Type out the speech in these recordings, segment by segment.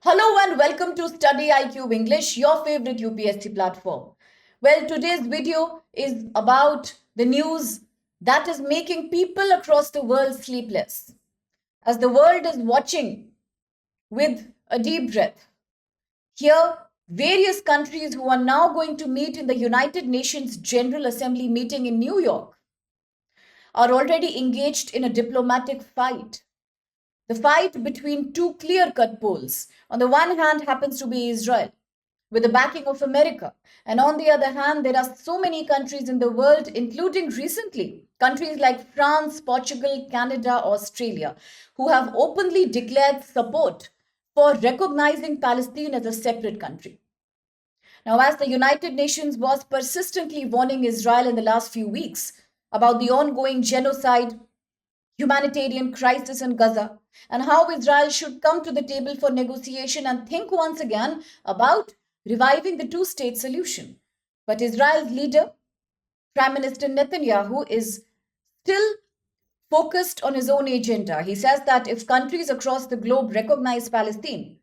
Hello and welcome to StudyIQ English, your favorite UPSC platform. Well, today's video is about the news that is making people across the world sleepless. As the world is watching with a deep breath, here, various countries who are now going to meet in the United Nations General Assembly meeting in New York are already engaged in a diplomatic fight. The fight between two clear cut poles. On the one hand, happens to be Israel, with the backing of America. And on the other hand, there are so many countries in the world, including recently countries like France, Portugal, Canada, Australia, who have openly declared support for recognizing Palestine as a separate country. Now, as the United Nations was persistently warning Israel in the last few weeks about the ongoing genocide, humanitarian crisis in Gaza, and how Israel should come to the table for negotiation and think once again about reviving the two state solution. But Israel's leader, Prime Minister Netanyahu, is still focused on his own agenda. He says that if countries across the globe recognize Palestine,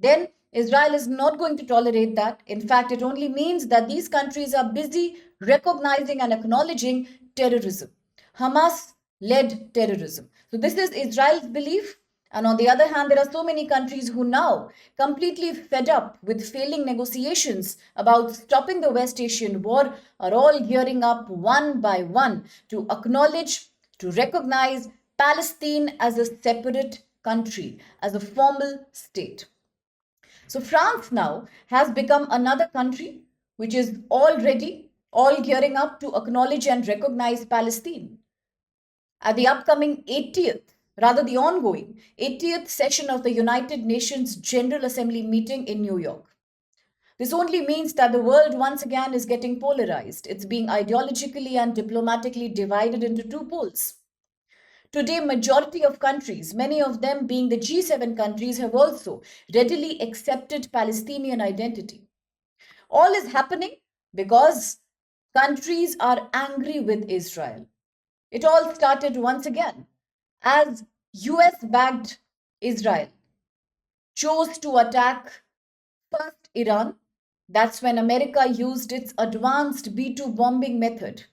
then Israel is not going to tolerate that. In fact, it only means that these countries are busy recognizing and acknowledging terrorism, Hamas led terrorism. So, this is Israel's belief. And on the other hand, there are so many countries who now, completely fed up with failing negotiations about stopping the West Asian war, are all gearing up one by one to acknowledge, to recognize Palestine as a separate country, as a formal state. So France now has become another country which is already all gearing up to acknowledge and recognize Palestine. At the upcoming 80th, rather the ongoing 80th session of the United Nations General Assembly meeting in New York. This only means that the world once again is getting polarized. It's being ideologically and diplomatically divided into two poles. Today, majority of countries, many of them being the G7 countries, have also readily accepted Palestinian identity. All is happening because countries are angry with Israel. It all started once again as US backed Israel chose to attack first Iran. That's when America used its advanced B 2 bombing method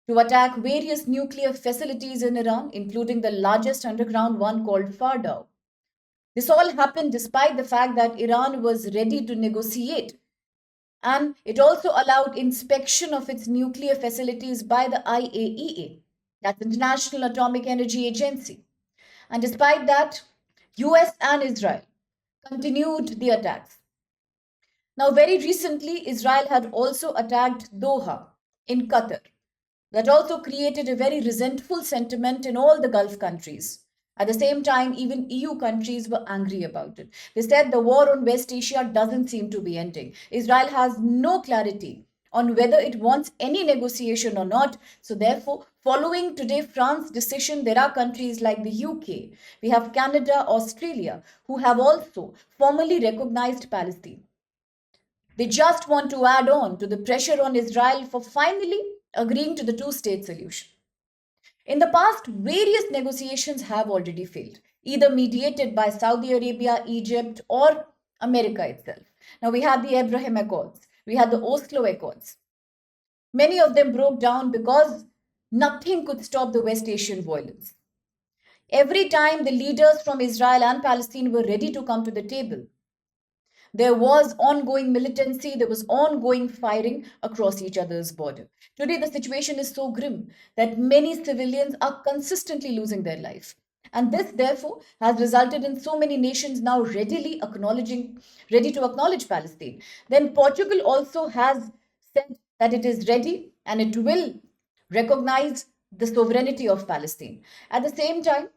to attack various nuclear facilities in Iran, including the largest underground one called Fardow. This all happened despite the fact that Iran was ready to negotiate, and it also allowed inspection of its nuclear facilities by the IAEA, that's International Atomic Energy Agency. And despite that, US and Israel continued the attacks. Now, very recently, Israel had also attacked Doha in Qatar. That also created a very resentful sentiment in all the Gulf countries. At the same time, even EU countries were angry about it. They said the war on West Asia doesn't seem to be ending. Israel has no clarity on whether it wants any negotiation or not. So, therefore, following today France's decision, there are countries like the UK, we have Canada, Australia, who have also formally recognized Palestine. They just want to add on to the pressure on Israel for finally agreeing to the two state solution. In the past, various negotiations have already failed, either mediated by Saudi Arabia, Egypt, or America itself. Now, we had the Abraham Accords, we had the Oslo Accords. Many of them broke down because nothing could stop the West Asian violence. Every time the leaders from Israel and Palestine were ready to come to the table, there was ongoing militancy, there was ongoing firing across each other's border. Today, the situation is so grim that many civilians are consistently losing their life. And this, therefore, has resulted in so many nations now ready to acknowledge Palestine. Then Portugal also has said that it is ready and it will recognize the sovereignty of Palestine. At the same time,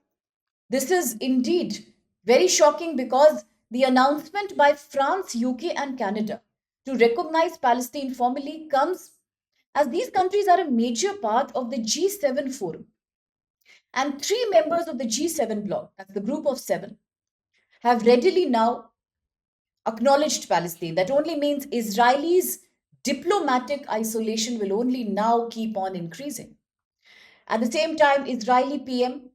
this is indeed very shocking because the announcement by France, UK, and Canada to recognize Palestine formally comes as these countries are a major part of the G7 forum. And three members of the G7 bloc, that's the group of seven, have readily now acknowledged Palestine. That only means Israelis' diplomatic isolation will only now keep on increasing. At the same time, Israeli PM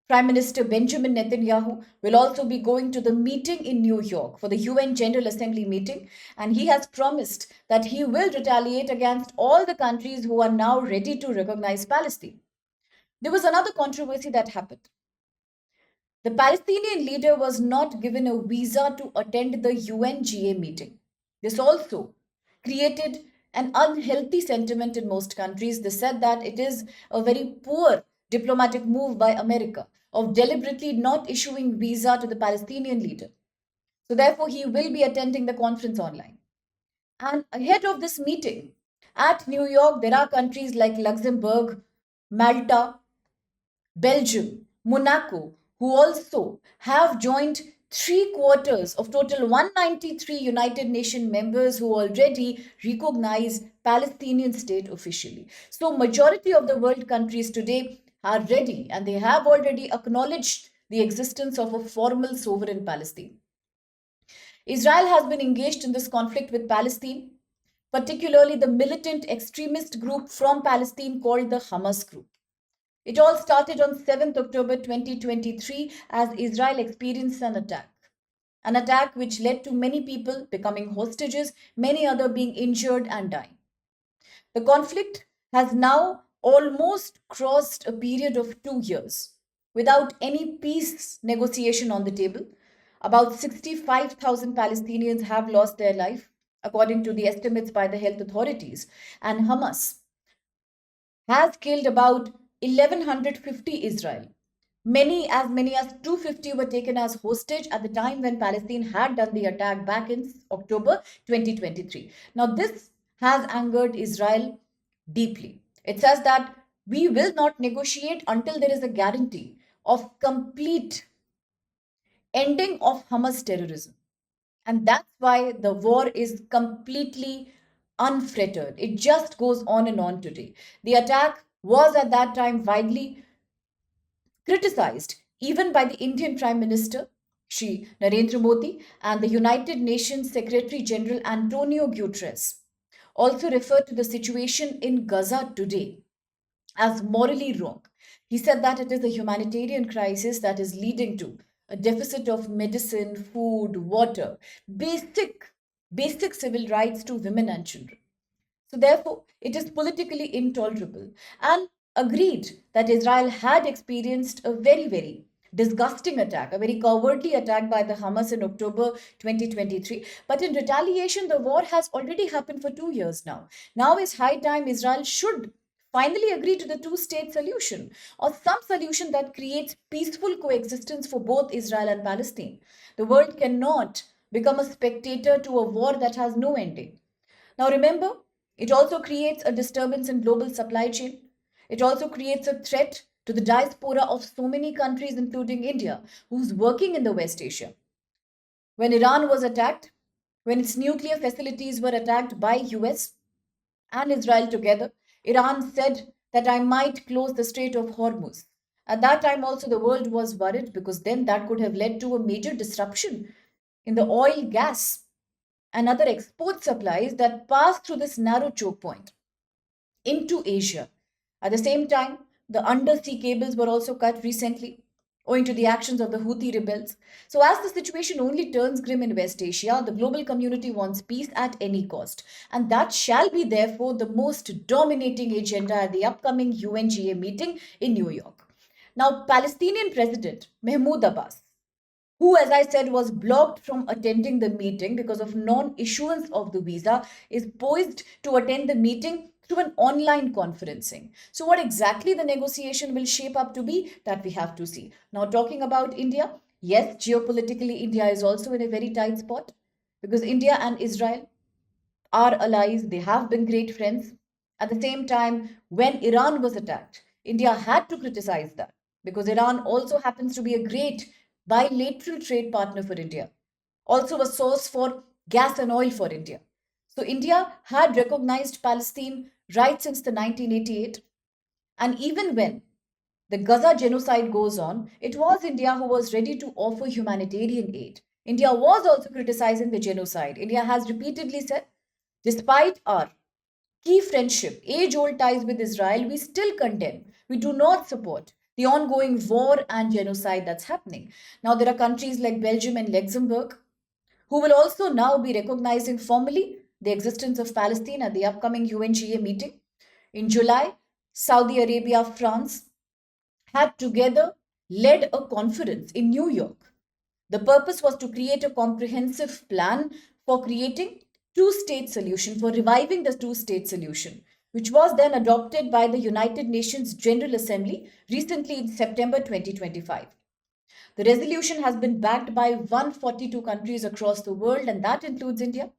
Prime Minister Benjamin Netanyahu will also be going to the meeting in New York for the UN General Assembly meeting, and he has promised that he will retaliate against all the countries who are now ready to recognize Palestine. There was another controversy that happened. The Palestinian leader was not given a visa to attend the UNGA meeting. This also created an unhealthy sentiment in most countries. They said that it is a very poor diplomatic move by America of deliberately not issuing visa to the Palestinian leader. So therefore he will be attending the conference online. And ahead of this meeting at New York, there are countries like Luxembourg, Malta, Belgium, Monaco, who also have joined three quarters of total 193 United Nations members who already recognize Palestinian state officially. So majority of the world countries today are ready and they have already acknowledged the existence of a formal sovereign Palestine. Israel has been engaged in this conflict with Palestine, particularly the militant extremist group from Palestine called the Hamas group. It all started on 7th October 2023 as Israel experienced an attack which led to many people becoming hostages, many other being injured and dying. The conflict has now almost crossed a period of 2 years without any peace negotiation on the table. About 65,000 Palestinians have lost their life, according to the estimates by the health authorities, and Hamas has killed about 1150 Israel. Many as 250 were taken as hostage at the time when Palestine had done the attack back in October 2023. Now, this has angered Israel deeply. It says that we will not negotiate until there is a guarantee of complete ending of Hamas terrorism. And that's why the war is completely unfettered. It just goes on and on today. The attack was at that time widely criticized even by the Indian Prime Minister, Shri Narendra Modi, and the United Nations Secretary General Antonio Guterres. Also referred to the situation in Gaza today as morally wrong. He said that it is a humanitarian crisis that is leading to a deficit of medicine, food, water, basic basic civil rights to women and children. So, therefore, it is politically intolerable and agreed that Israel had experienced a very disgusting attack, a very cowardly attack by the Hamas in October 2023. But in retaliation, the war has already happened for 2 years now. Now is high time Israel should finally agree to the two-state solution or some solution that creates peaceful coexistence for both Israel and Palestine. The world cannot become a spectator to a war that has no ending. Now remember, it also creates a disturbance in global supply chain. It also creates a threat to the diaspora of so many countries, including India, who's working in the West Asia. When Iran was attacked, when its nuclear facilities were attacked by US and Israel together, Iran said that I might close the Strait of Hormuz. At that time also the world was worried because then that could have led to a major disruption in the oil, gas and other export supplies that pass through this narrow choke point into Asia. At the same time, the undersea cables were also cut recently owing to the actions of the Houthi rebels. So, as the situation only turns grim in West Asia, the global community wants peace at any cost. And that shall be, therefore, the most dominating agenda at the upcoming UNGA meeting in New York. Now, Palestinian President Mahmoud Abbas, who, as I said, was blocked from attending the meeting because of non issuance of the visa, is poised to attend the meeting through an online conferencing. So, what exactly the negotiation will shape up to be, that we have to see. Now, talking about India, yes, geopolitically, India is also in a very tight spot because India and Israel are allies, they have been great friends. At the same time, when Iran was attacked, India had to criticize that because Iran also happens to be a great bilateral trade partner for India, also a source for gas and oil for India. So, India had recognized Palestine right since the 1988, and even when the Gaza genocide goes on, it was India who was ready to offer humanitarian aid. India was also criticizing the genocide. India has repeatedly said, despite our key friendship, age old ties with Israel, we still condemn, we do not support the ongoing war and genocide that's happening. Now, there are countries like Belgium and Luxembourg who will also now be recognizing formally the existence of Palestine at the upcoming UNGA meeting. In July, Saudi Arabia, France had together led a conference in New York. The purpose was to create a comprehensive plan for creating two-state solution, for reviving the two-state solution, which was then adopted by the United Nations General Assembly recently in September 2025. The resolution has been backed by 142 countries across the world, and that includes India.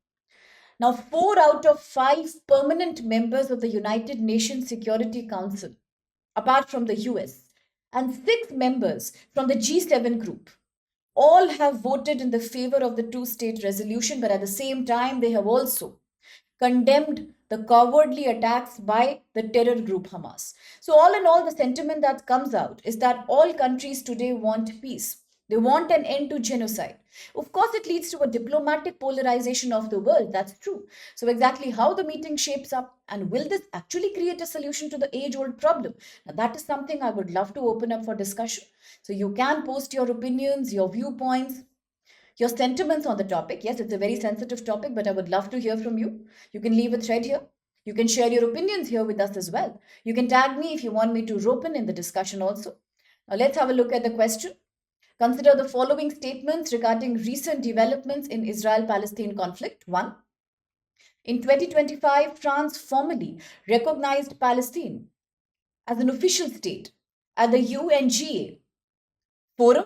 Now, 4 out of 5 permanent members of the United Nations Security Council, apart from the US, and 6 members from the G7 group, all have voted in the favor of the two-state resolution, but at the same time, they have also condemned the cowardly attacks by the terror group Hamas. So, all in all, the sentiment that comes out is that all countries today want peace. They want an end to genocide. Of course, it leads to a diplomatic polarization of the world. That's true. So, exactly how the meeting shapes up and will this actually create a solution to the age old problem? Now, that is something I would love to open up for discussion. So, you can post your opinions, your viewpoints, your sentiments on the topic. Yes, it's a very sensitive topic, but I would love to hear from you. You can leave a thread here. You can share your opinions here with us as well. You can tag me if you want me to rope in the discussion also. Now, let's have a look at the question. Consider the following statements regarding recent developments in Israel-Palestine conflict. 1. In 2025, France formally recognized Palestine as an official state at the UNGA forum,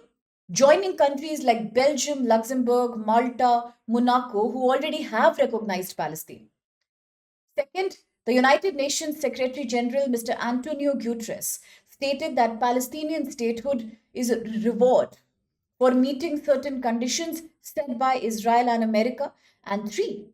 joining countries like Belgium, Luxembourg, Malta, Monaco, who already have recognized Palestine. Second, the United Nations Secretary General, Mr. Antonio Guterres, stated that Palestinian statehood is a reward for meeting certain conditions set by Israel and America. And 3,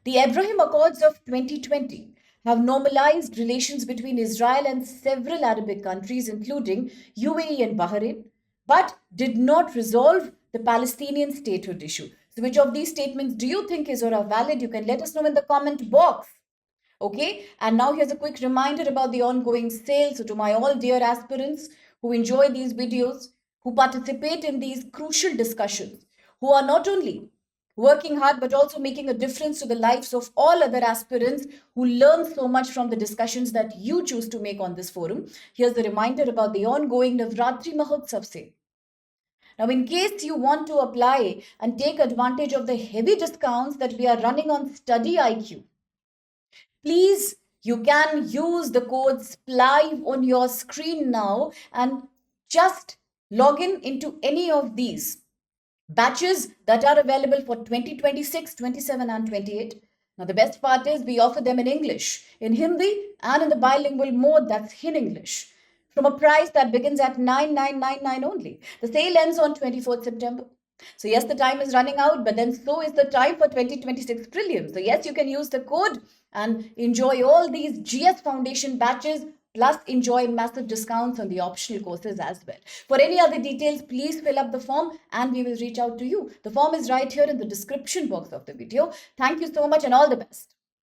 the Abraham Accords of 2020 have normalized relations between Israel and several Arabic countries, including UAE and Bahrain, but did not resolve the Palestinian statehood issue. So, which of these statements do you think is or are valid? You can let us know in the comment box. Okay, and now here's a quick reminder about the ongoing sale. So, to my all dear aspirants who enjoy these videos, who participate in these crucial discussions, who are not only working hard but also making a difference to the lives of all other aspirants who learn so much from the discussions that you choose to make on this forum. Here's the reminder about the ongoing Navratri Mahotsav sale. Now, in case you want to apply and take advantage of the heavy discounts that we are running on StudyIQ, please, you can use the code SPLIVE on your screen now and just log in into any of these batches that are available for 2026, 27, and 28. Now, the best part is we offer them in English, in Hindi, and in the bilingual mode, that's in English, from a price that begins at 9999 only. The sale ends on 24th September. So, yes, the time is running out, but then so is the time for 2026 prelims. So, yes, you can use the code and enjoy all these GS Foundation batches, plus enjoy massive discounts on the optional courses as well. For any other details, please fill up the form and we will reach out to you. The form is right here in the description box of the video. Thank you so much and all the best.